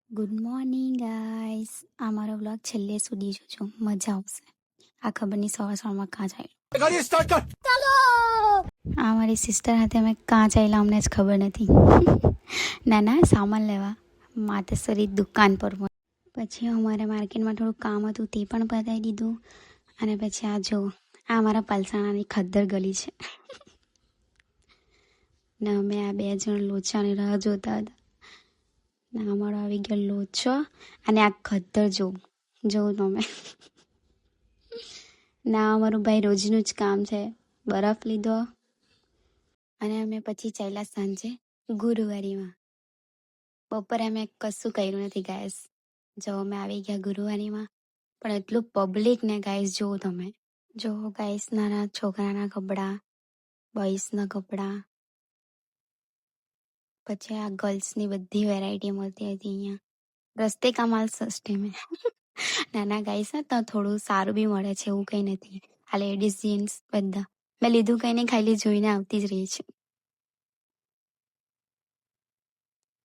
Good morning guys. આ મારો vlog છેલ્લે સુધી જોજો, મજા આવશે. આ ખબર નહીં સવારમાં કાં ચાલ્યો. આ મારી સિસ્ટર હાથે અમે કાં ચાલ્યા અમને જ ખબર નથી. ના સામાન લેવા માતેશ્વરી દુકાન પર. પછી અમારે માર્કેટમાં થોડું કામ હતું તે પણ પતાવી દીધું. અને પછી આ જો આ મારા પલસાણાની ખદ્દર ગલી છે. ને અમે આ 2 જણ લોચાની રાહ જોતા હતા. ના અમારો આવી ગયો લોચો અને આ ખદ્દર જોઉં તમે. ના અમારું ભાઈ રોજનું જ કામ છે. બરફ લીધો અને અમે પછી ચાલ્યા સાંજે ગુરુવારીમાં. બપોરે અમે કશું કર્યું નથી ગાઈસ. જો અમે આવી ગયા ગુરુવારીમાં, પણ એટલું પબ્લિક ને ગાઈસ જોવો તમે. જો ગાઈસ નાના છોકરાના કપડાં, બોയ്સના કપડાં, પછી આ ગર્લ્સની બધી વેરાયટી મળતી હતી અહીંયા. રસ્તે કા માલ સસ્તે મેં. નાના ગાઈસ તો થોડું સારું બી મળે છે, એવું કંઈ નથી. આ લેડીઝ જીન્સ બધા મેં લીધું કંઈ નહીં, ખાલી જોઈને આવતી જ રહી છે.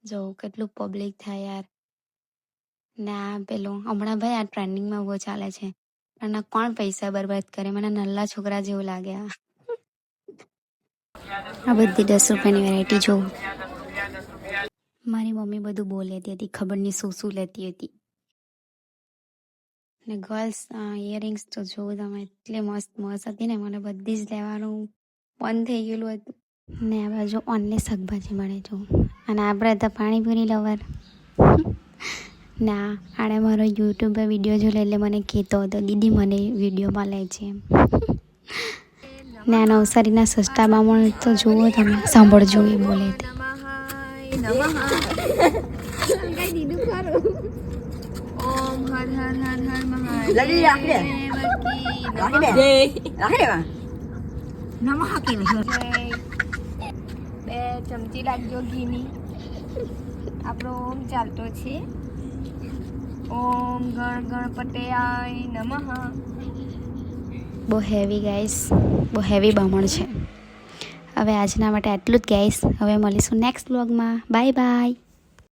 જો કેટલું પબ્લિક થાય યાર. ના પેલું હમણાં ભાઈ આ ટ્રેન્ડિંગમાં બહુ ચાલે છે. પણ આ કોણ પૈસા બરબાદ કરે? મને નલ્લા છોકરા જેવું લાગે. આ બધી 10 રૂપિયાની વેરાયટી જોઉં. મારી મમ્મી બધું બહુ લેતી હતી, ખબર નહીં શું લેતી હતી. ને ગર્લ્સ ઇયરિંગ્સ તો જોઉં તમે, એટલી મસ્ત હતી ને, મને બધી જ લેવાનું મન થઈ ગયેલું હતું. ને આ બાજુ ઓનલી શાકભાજી મળે જો. અને આપણે તો પાણીપુરી લવર. ના આણે મારો યુટ્યુબ પર વિડીયો જોઈ એટલે મને કહેતો હતો, દીદી મને વિડીયોમાં લે છે એમ. ને આ નવસારીના સસ્તા બામણ તો જુઓ તમે, સાંભળજો એ બોલે તે. ઓમ હર હર હર હર મહાદેવ. લગી રાખ દે. રાખી દે. રાખી દે. નમઃ કે નહીં. 2 ચમચી લાગજો ઘીની. આપણો ઓમ ચાલતો છે. ઓમ ગણપતયાય નમઃ. બહુ હેવી ગાઈસ, બહુ હેવી બામણ છે. હવે આજના માટે આટલું જ ગાઈસ. હવે મળીશું નેક્સ્ટ વ્લોગમાં. Bye bye.